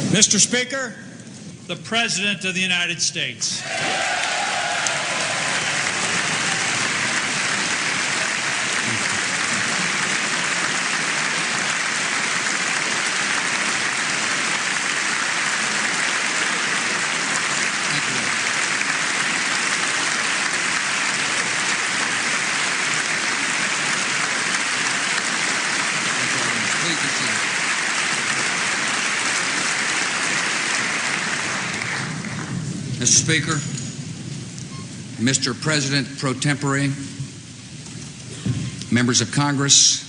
Mr. Speaker, the President of the United States. Mr. Speaker, Mr. President pro tempore, members of Congress,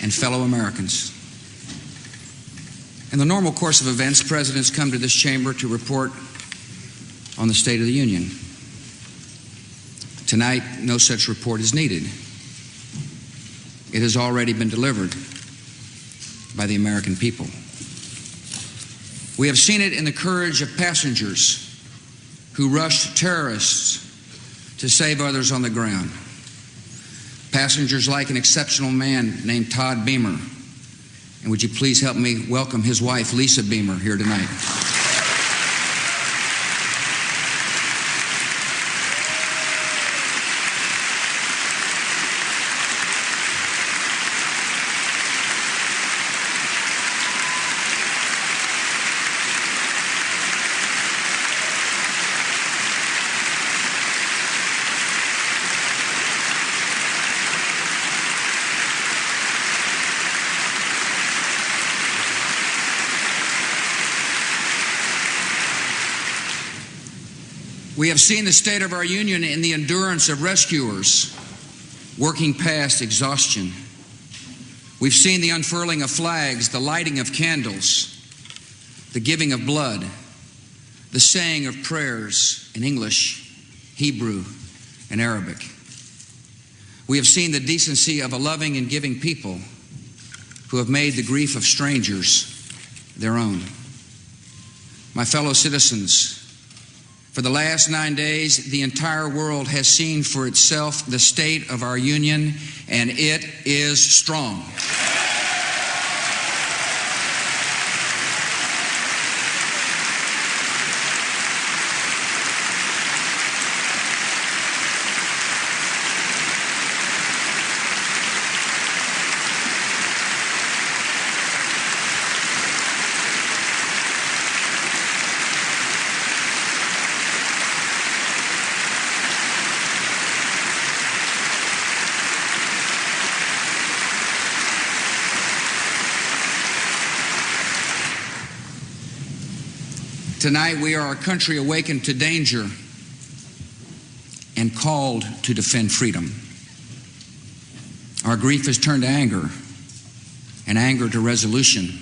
and fellow Americans. In the normal course of events, presidents come to this chamber to report on the State of the Union. Tonight, no such report is needed. It has already been delivered by the American people. We have seen it in the courage of passengers who rushed terrorists to save others on the ground. Passengers like an exceptional man named Todd Beamer. And would you please help me welcome his wife, Lisa Beamer, here tonight. We have seen the state of our union in the endurance of rescuers working past exhaustion. We've seen the unfurling of flags, the lighting of candles, the giving of blood, the saying of prayers in English, Hebrew, and Arabic. We have seen the decency of a loving and giving people who have made the grief of strangers their own. My fellow citizens, for the last 9 days, the entire world has seen for itself the state of our union, and it is strong. Tonight, we are a country awakened to danger and called to defend freedom. Our grief has turned to anger, and anger to resolution.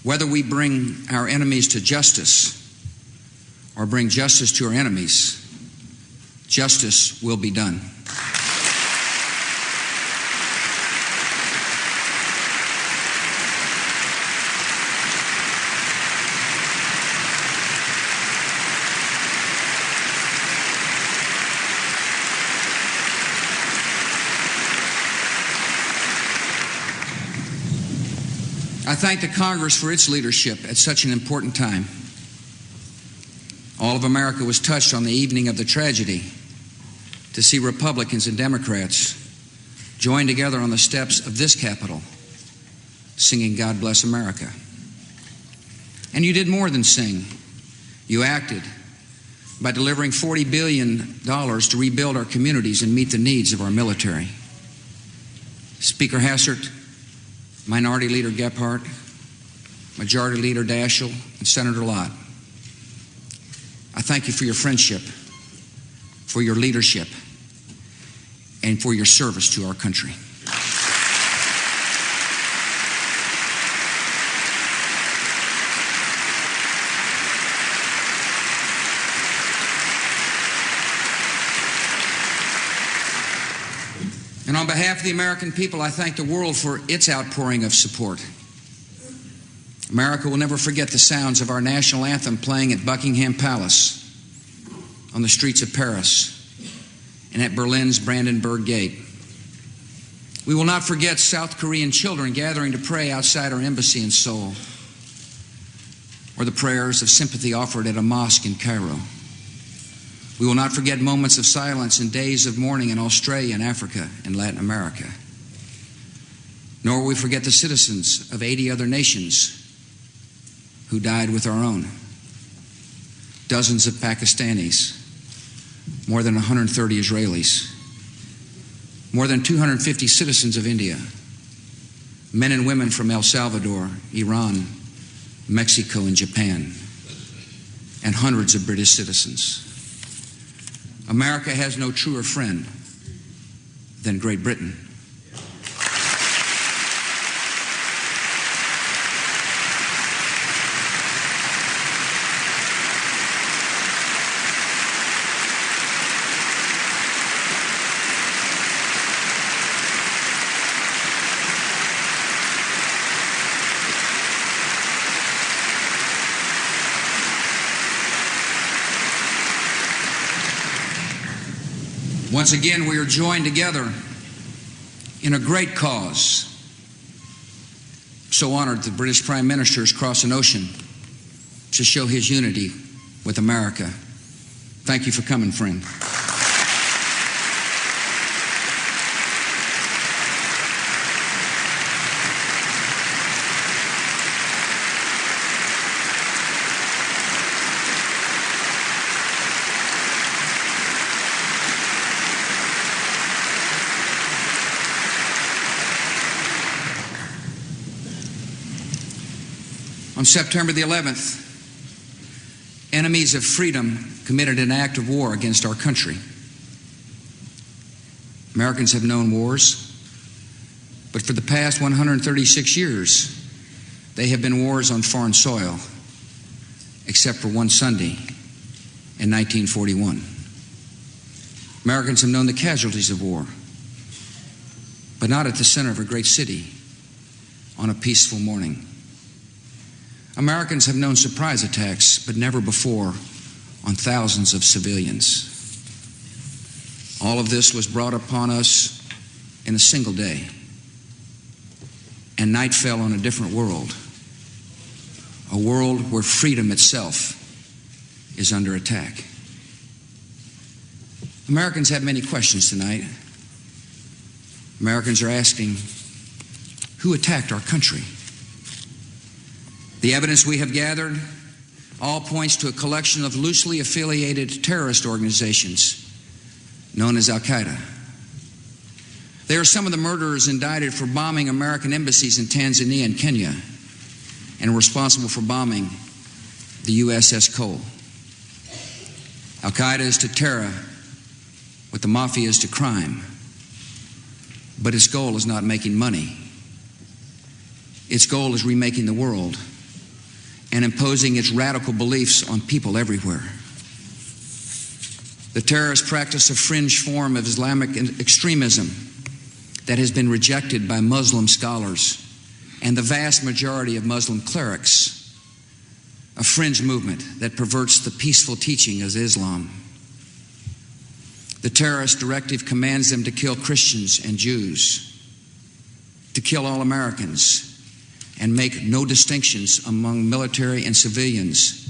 Whether we bring our enemies to justice or bring justice to our enemies, justice will be done. I thank the Congress for its leadership at such an important time. All of America was touched on the evening of the tragedy to see Republicans and Democrats join together on the steps of this Capitol, singing God Bless America. And you did more than sing. You acted by delivering $40 billion to rebuild our communities and meet the needs of our military. Speaker Hassert, Minority Leader Gephardt, Majority Leader Daschle, and Senator Lott, I thank you for your friendship, for your leadership, and for your service to our country. And on behalf of the American people, I thank the world for its outpouring of support. America will never forget the sounds of our national anthem playing at Buckingham Palace, on the streets of Paris, and at Berlin's Brandenburg Gate. We will not forget South Korean children gathering to pray outside our embassy in Seoul. or the prayers of sympathy offered at a mosque in Cairo. We will not forget moments of silence and days of mourning in Australia and Africa and Latin America. Nor will we forget the citizens of 80 other nations who died with our own. Dozens of Pakistanis, more than 130 Israelis, more than 250 citizens of India, men and women from El Salvador, Iran, Mexico, and Japan, and hundreds of British citizens. America has no truer friend than Great Britain. Once again, we are joined together in a great cause. So honored the British Prime Minister has crossed an ocean to show his unity with America. Thank you for coming, friend. On September the 11th, enemies of freedom committed an act of war against our country. Americans have known wars, but for the past 136 years, they have been wars on foreign soil, except for one Sunday in 1941. Americans have known the casualties of war, but not at the center of a great city on a peaceful morning. Americans have known surprise attacks, but never before on thousands of civilians. All of this was brought upon us in a single day, and night fell on a different world, a world where freedom itself is under attack. Americans have many questions tonight. Americans are asking, who attacked our country? The evidence we have gathered all points to a collection of loosely affiliated terrorist organizations known as Al-Qaeda. They are some of the murderers indicted for bombing American embassies in Tanzania and Kenya and responsible for bombing the USS Cole. Al-Qaeda is to terror what the mafia is to crime, but its goal is not making money. Its goal is remaking the world and imposing its radical beliefs on people everywhere. The terrorists practice a fringe form of Islamic extremism that has been rejected by Muslim scholars and the vast majority of Muslim clerics, a fringe movement that perverts the peaceful teaching of Islam. The terrorist directive commands them to kill Christians and Jews, to kill all Americans, and make no distinctions among military and civilians,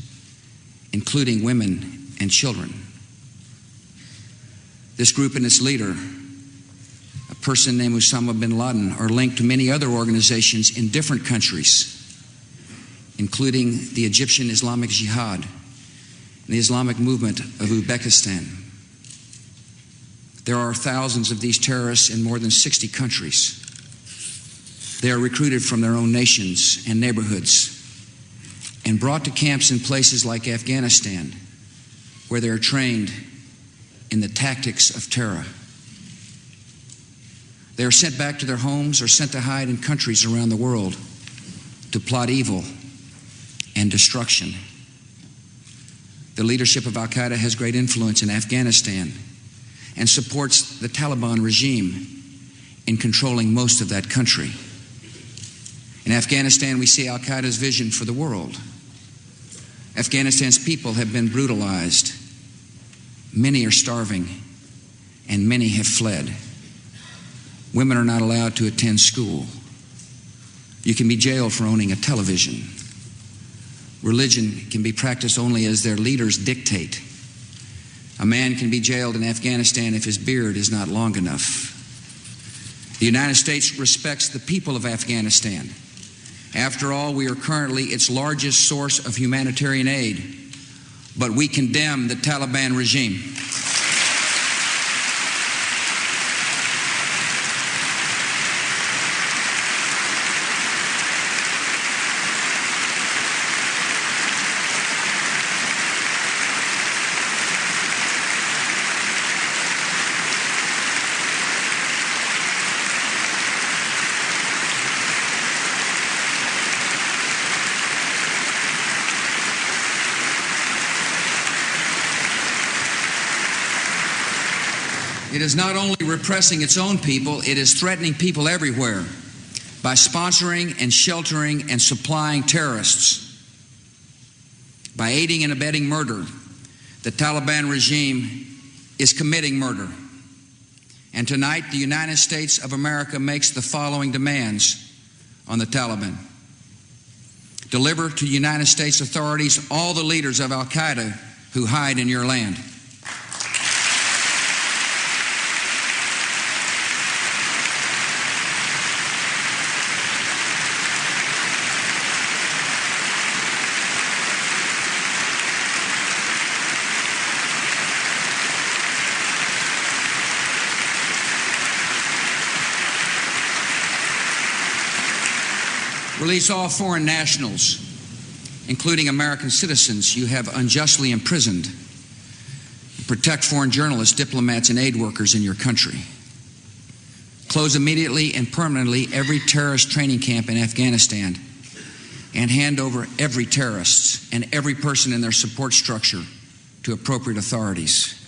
including women and children. This group and its leader, a person named Osama bin Laden, are linked to many other organizations in different countries, including the Egyptian Islamic Jihad and the Islamic movement of Uzbekistan. There are thousands of these terrorists in more than 60 countries. They are recruited from their own nations and neighborhoods and brought to camps in places like Afghanistan, where they are trained in the tactics of terror. They are sent back to their homes or sent to hide in countries around the world to plot evil and destruction. The leadership of Al-Qaeda has great influence in Afghanistan and supports the Taliban regime in controlling most of that country. In Afghanistan, we see Al-Qaeda's vision for the world. Afghanistan's people have been brutalized. Many are starving, and many have fled. Women are not allowed to attend school. You can be jailed for owning a television. Religion can be practiced only as their leaders dictate. A man can be jailed in Afghanistan if his beard is not long enough. The United States respects the people of Afghanistan. After all, we are currently its largest source of humanitarian aid, but we condemn the Taliban regime. It is not only repressing its own people, it is threatening people everywhere by sponsoring and sheltering and supplying terrorists. By aiding and abetting murder, the Taliban regime is committing murder. And tonight, the United States of America makes the following demands on the Taliban. Deliver to United States authorities all the leaders of al-Qaeda who hide in your land. Release all foreign nationals, including American citizens you have unjustly imprisoned. Protect foreign journalists, diplomats, and aid workers in your country. Close immediately and permanently every terrorist training camp in Afghanistan and hand over every terrorist and every person in their support structure to appropriate authorities.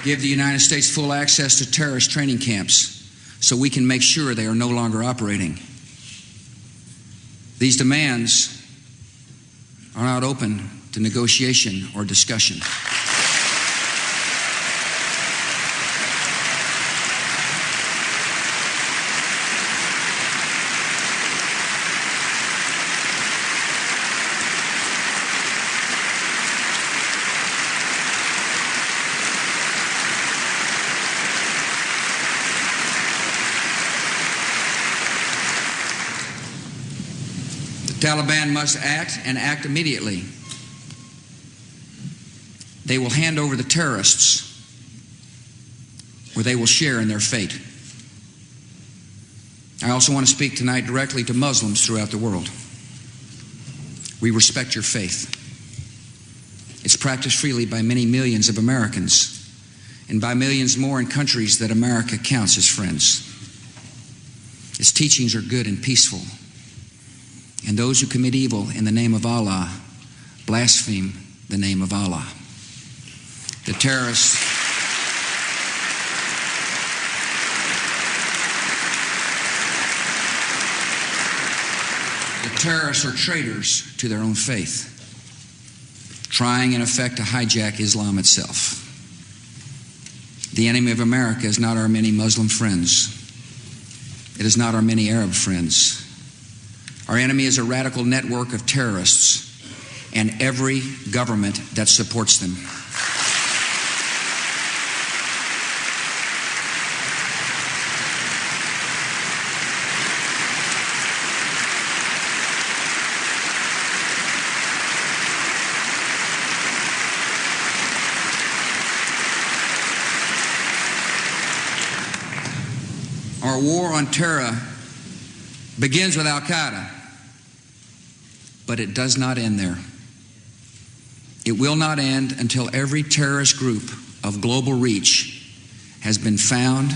Give the United States full access to terrorist training camps so we can make sure they are no longer operating. These demands are not open to negotiation or discussion. The Taliban must act and act immediately. They will hand over the terrorists, or they will share in their fate. I also want to speak tonight directly to Muslims throughout the world. We respect your faith. It's practiced freely by many millions of Americans and by millions more in countries that America counts as friends. Its teachings are good and peaceful. And those who commit evil in the name of Allah blaspheme the name of Allah. The terrorists are traitors to their own faith, trying in effect to hijack Islam itself. The enemy of America is not our many Muslim friends. It is not our many Arab friends. Our enemy is a radical network of terrorists and every government that supports them. Our war on terror begins with al-Qaeda, but it does not end there. It will not end until every terrorist group of global reach has been found,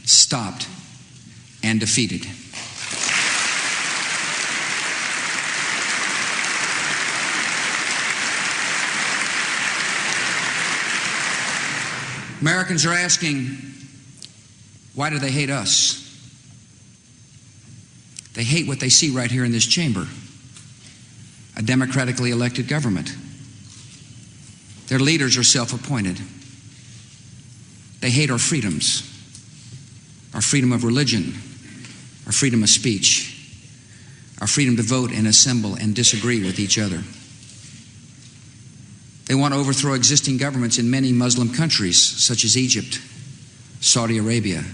stopped, and defeated. Americans are asking, why do they hate us? They hate what they see right here in this chamber. A democratically elected government. Their leaders are self-appointed. They hate our freedoms, our freedom of religion, our freedom of speech, our freedom to vote and assemble and disagree with each other. They want to overthrow existing governments in many Muslim countries, such as Egypt, Saudi Arabia,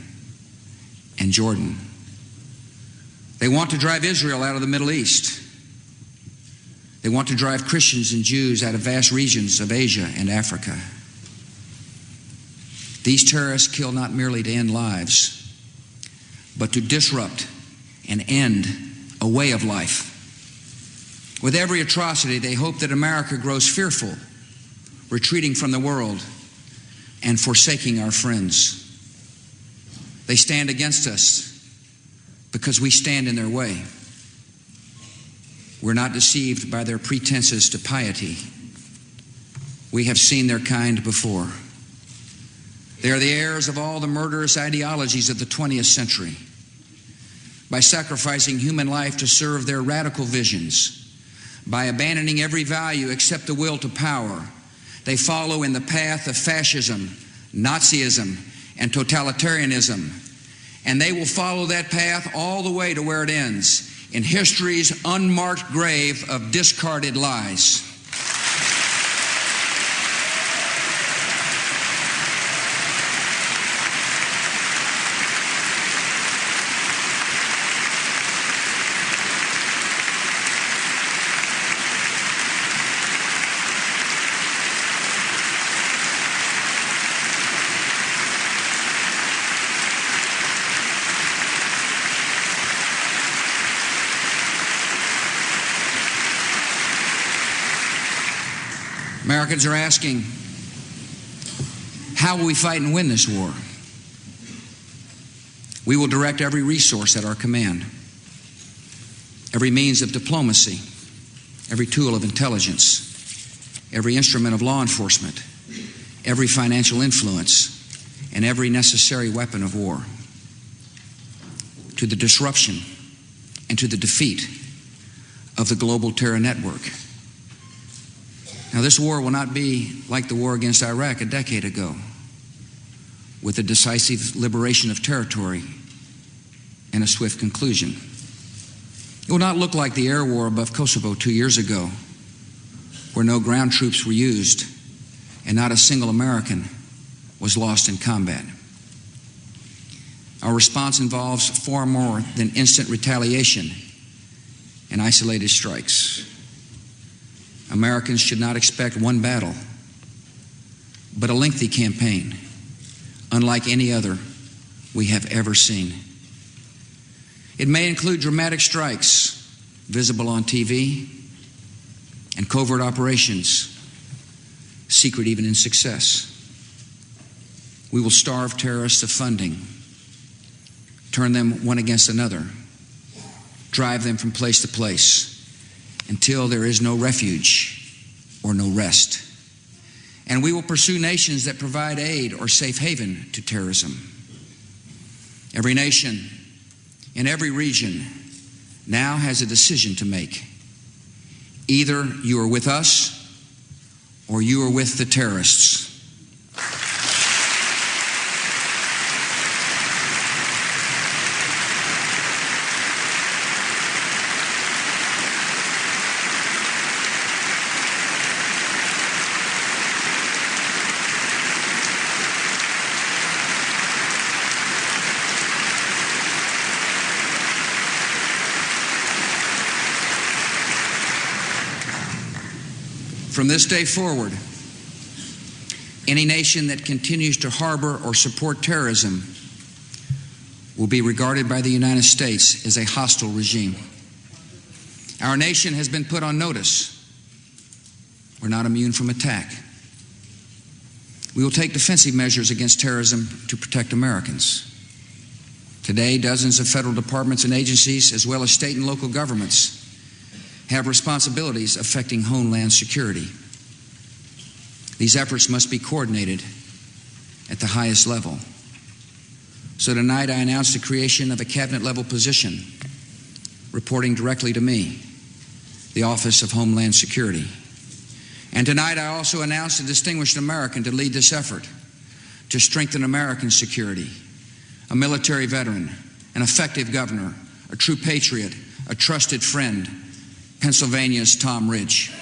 and Jordan. They want to drive Israel out of the Middle East. They want to drive Christians and Jews out of vast regions of Asia and Africa. These terrorists kill not merely to end lives, but to disrupt and end a way of life. With every atrocity, they hope that America grows fearful, retreating from the world and forsaking our friends. They stand against us because we stand in their way. We're not deceived by their pretenses to piety. We have seen their kind before. They are the heirs of all the murderous ideologies of the 20th century. By sacrificing human life to serve their radical visions, by abandoning every value except the will to power, they follow in the path of fascism, Nazism, and totalitarianism. And they will follow that path all the way to where it ends, in history's unmarked grave of discarded lies. Americans are asking, how will we fight and win this war? We will direct every resource at our command, every means of diplomacy, every tool of intelligence, every instrument of law enforcement, every financial influence, and every necessary weapon of war to the disruption and to the defeat of the global terror network. Now, this war will not be like the war against Iraq a decade ago, with a decisive liberation of territory and a swift conclusion. It will not look like the air war above Kosovo 2 years ago, where no ground troops were used and not a single American was lost in combat. Our response involves far more than instant retaliation and isolated strikes. Americans should not expect one battle, but a lengthy campaign, unlike any other we have ever seen. It may include dramatic strikes, visible on TV, and covert operations, secret even in success. We will starve terrorists of funding, turn them one against another, drive them from place to place, until there is no refuge or no rest. And we will pursue nations that provide aid or safe haven to terrorism. Every nation in every region now has a decision to make. Either you are with us or you are with the terrorists. From this day forward, any nation that continues to harbor or support terrorism will be regarded by the United States as a hostile regime. Our nation has been put on notice. We're not immune from attack. We will take defensive measures against terrorism to protect Americans. Today, dozens of federal departments and agencies, as well as state and local governments, have responsibilities affecting homeland security. These efforts must be coordinated at the highest level. So tonight I announced the creation of a cabinet-level position reporting directly to me, the Office of Homeland Security. And tonight I also announced a distinguished American to lead this effort, to strengthen American security, a military veteran, an effective governor, a true patriot, a trusted friend, Pennsylvania's Tom Ridge.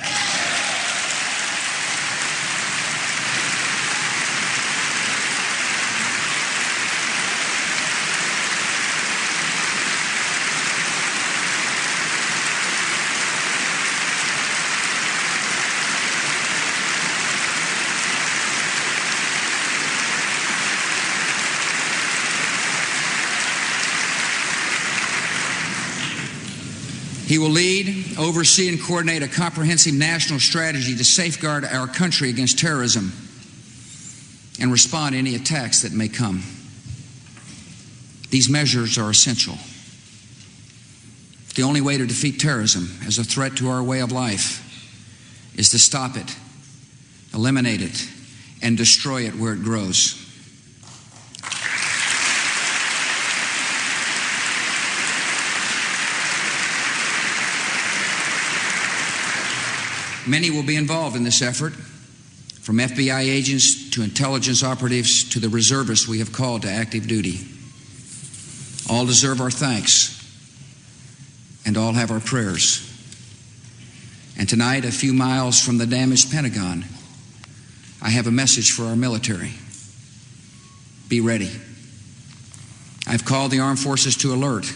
He will lead, oversee, and coordinate a comprehensive national strategy to safeguard our country against terrorism and respond to any attacks that may come. These measures are essential. The only way to defeat terrorism as a threat to our way of life is to stop it, eliminate it, and destroy it where it grows. Many will be involved in this effort, from FBI agents to intelligence operatives to the reservists we have called to active duty. All deserve our thanks, and all have our prayers. And tonight, a few miles from the damaged Pentagon, I have a message for our military. Be ready. I've called the armed forces to alert,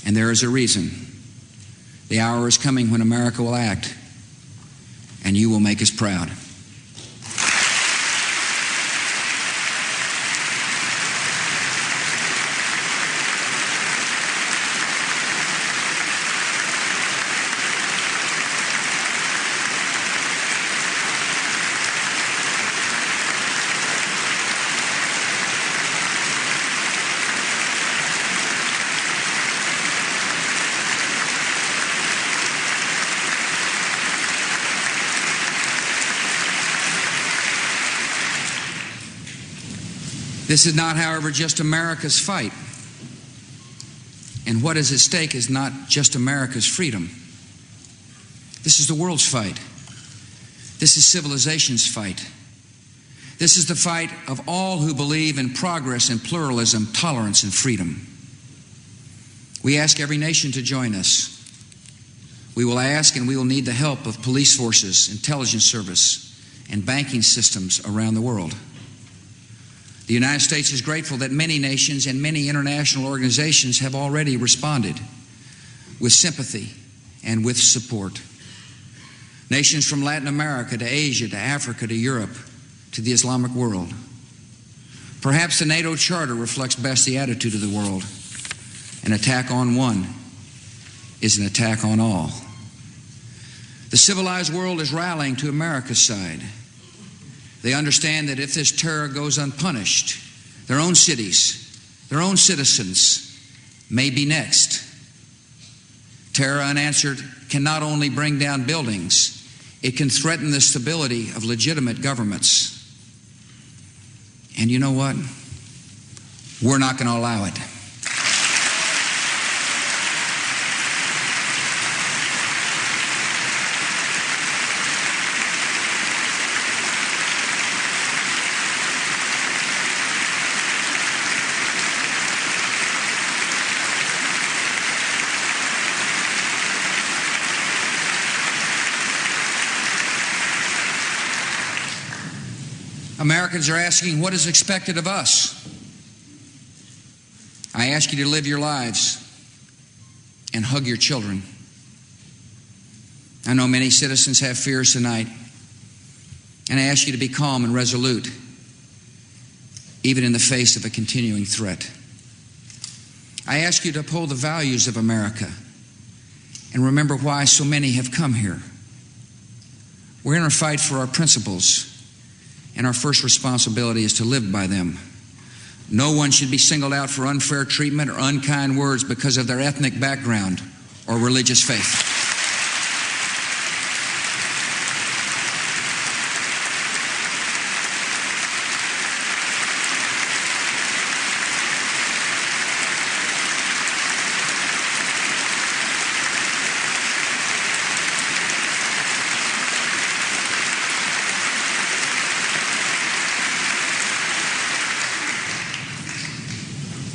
and there is a reason. The hour is coming when America will act, and you will make us proud. This is not, however, just America's fight. And what is at stake is not just America's freedom. This is the world's fight. This is civilization's fight. This is the fight of all who believe in progress and pluralism, tolerance and freedom. We ask every nation to join us. We will ask and we will need the help of police forces, intelligence service, and banking systems around the world. The United States is grateful that many nations and many international organizations have already responded with sympathy and with support. Nations from Latin America to Asia to Africa to Europe to the Islamic world. Perhaps the NATO Charter reflects best the attitude of the world. An attack on one is an attack on all. The civilized world is rallying to America's side. They understand that if this terror goes unpunished, their own cities, their own citizens may be next. Terror unanswered can not only bring down buildings, it can threaten the stability of legitimate governments. And you know what? We're not going to allow it. Americans are asking what is expected of us. I ask you to live your lives and hug your children. I know many citizens have fears tonight, and I ask you to be calm and resolute, even in the face of a continuing threat. I ask you to uphold the values of America and remember why so many have come here. We're in a fight for our principles, and our first responsibility is to live by them. No one should be singled out for unfair treatment or unkind words because of their ethnic background or religious faith.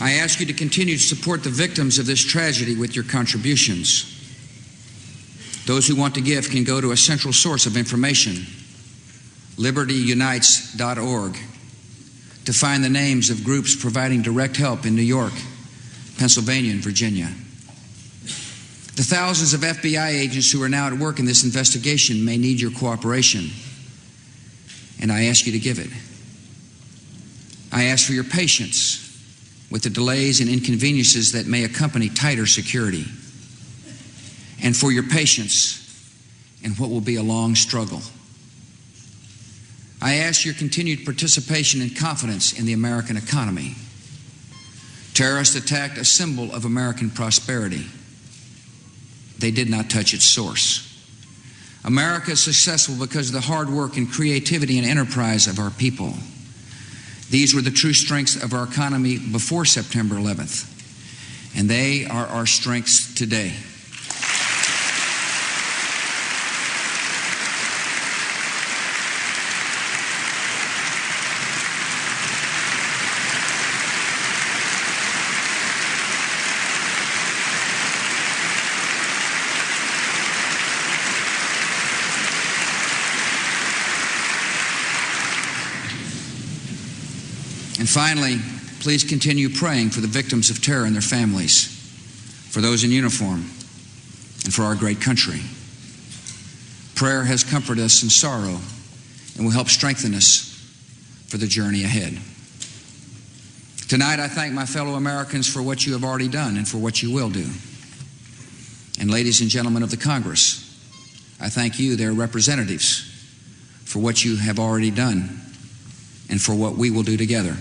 I ask you to continue to support the victims of this tragedy with your contributions. Those who want to give can go to a central source of information, libertyunites.org, to find the names of groups providing direct help in New York, Pennsylvania, and Virginia. The thousands of FBI agents who are now at work in this investigation may need your cooperation, and I ask you to give it. I ask for your patience with the delays and inconveniences that may accompany tighter security, and for your patience in what will be a long struggle. I ask your continued participation and confidence in the American economy. Terrorists attacked a symbol of American prosperity. They did not touch its source. America is successful because of the hard work and creativity and enterprise of our people. These were the true strengths of our economy before September 11th, and they are our strengths today. And finally, please continue praying for the victims of terror and their families, for those in uniform, and for our great country. Prayer has comforted us in sorrow and will help strengthen us for the journey ahead. Tonight, I thank my fellow Americans for what you have already done and for what you will do. And ladies and gentlemen of the Congress, I thank you, their representatives, for what you have already done and for what we will do together.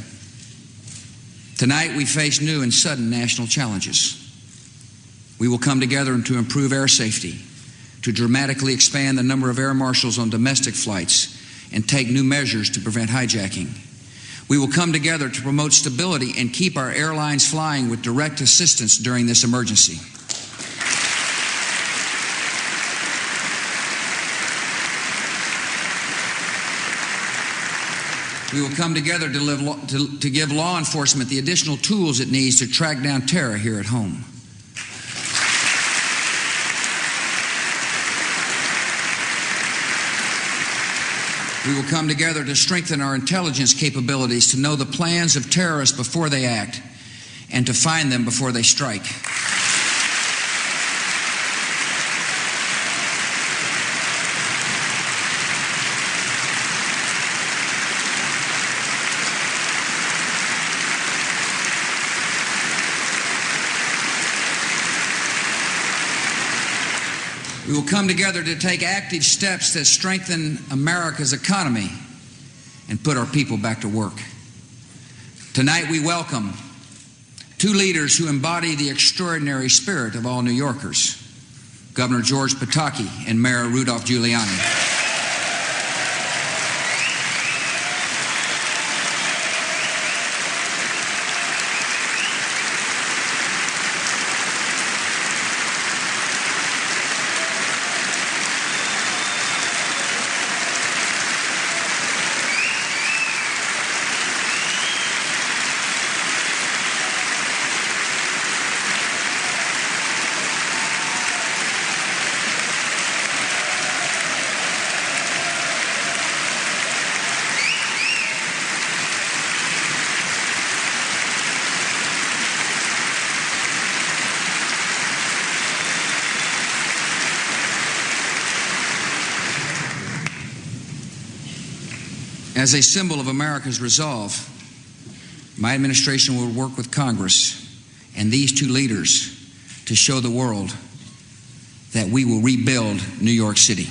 Tonight, we face new and sudden national challenges. We will come together to improve air safety, to dramatically expand the number of air marshals on domestic flights, and take new measures to prevent hijacking. We will come together to promote stability and keep our airlines flying with direct assistance during this emergency. We will come together to give law enforcement the additional tools it needs to track down terror here at home. We will come together to strengthen our intelligence capabilities to know the plans of terrorists before they act and to find them before they strike. We will come together to take active steps that strengthen America's economy and put our people back to work. Tonight we welcome two leaders who embody the extraordinary spirit of all New Yorkers, Governor George Pataki and Mayor Rudolph Giuliani. As a symbol of America's resolve, my administration will work with Congress and these two leaders to show the world that we will rebuild New York City.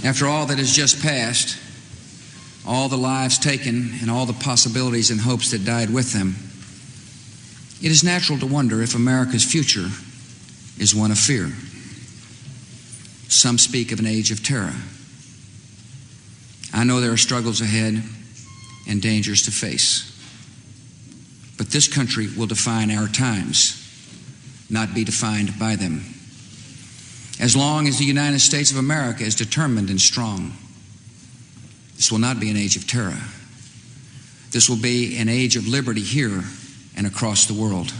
After all that has just passed, all the lives taken and all the possibilities and hopes that died with them, it is natural to wonder if America's future is one of fear. Some speak of an age of terror. I know there are struggles ahead and dangers to face. But this country will define our times, not be defined by them. As long as the United States of America is determined and strong, this will not be an age of terror. This will be an age of liberty here and across the world.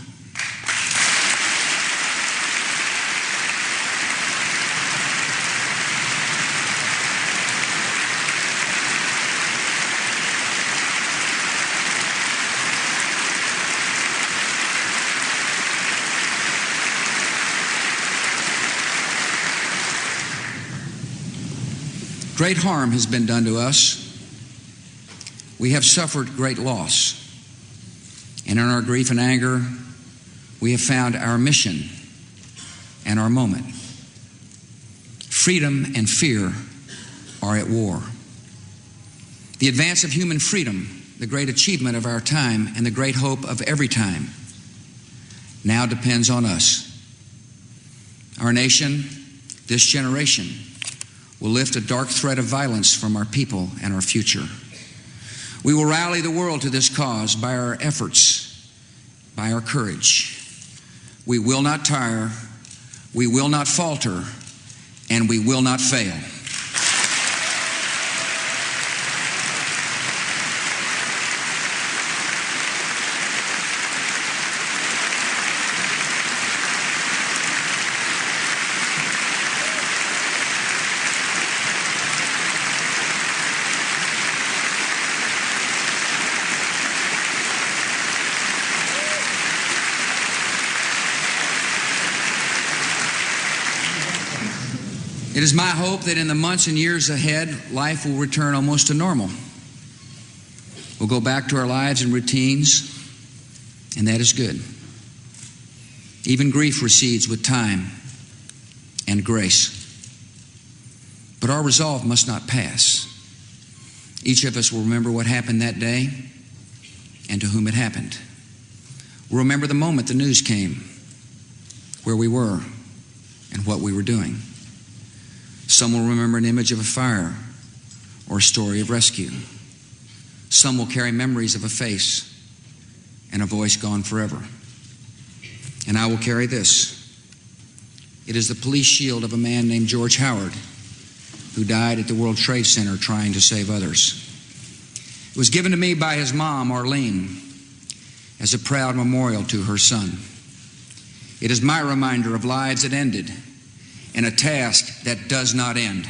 Great harm has been done to us. We have suffered great loss. And in our grief and anger, we have found our mission and our moment. Freedom and fear are at war. The advance of human freedom, the great achievement of our time and the great hope of every time, now depends on us. Our nation, this generation, will lift a dark thread of violence from our people and our future. We will rally the world to this cause by our efforts, by our courage. We will not tire, we will not falter, and we will not fail. It is my hope that in the months and years ahead, life will return almost to normal. We'll go back to our lives and routines, and that is good. Even grief recedes with time and grace. But our resolve must not pass. Each of us will remember what happened that day and to whom it happened. We'll remember the moment the news came, where we were, and what we were doing. Some will remember an image of a fire or a story of rescue. Some will carry memories of a face and a voice gone forever. And I will carry this. It is the police shield of a man named George Howard, who died at the World Trade Center trying to save others. It was given to me by his mom, Arlene, as a proud memorial to her son. It is my reminder of lives that ended and a task that does not end.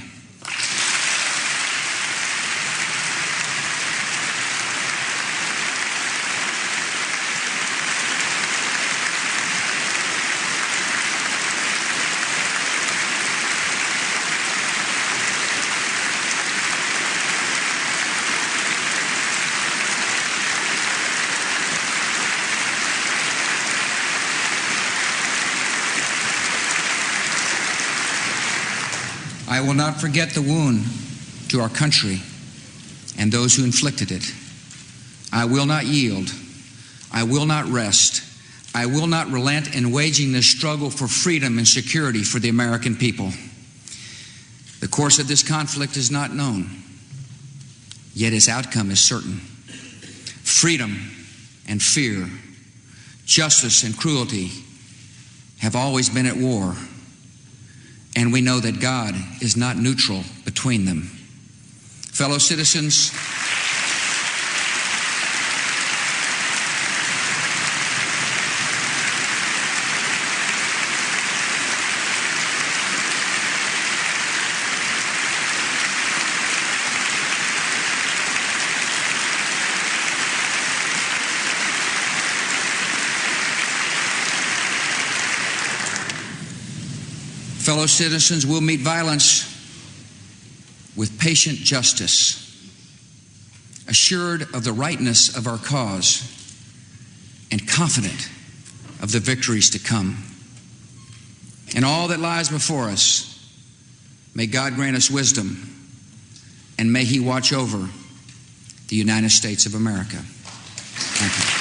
I will not forget the wound to our country and those who inflicted it. I will not yield. I will not rest. I will not relent in waging this struggle for freedom and security for the American people. The course of this conflict is not known, yet its outcome is certain. Freedom and fear, justice and cruelty have always been at war. And we know that God is not neutral between them. Fellow citizens, we'll meet violence with patient justice, assured of the rightness of our cause and confident of the victories to come. In all that lies before us, may God grant us wisdom, and may He watch over the United States of America. Thank you.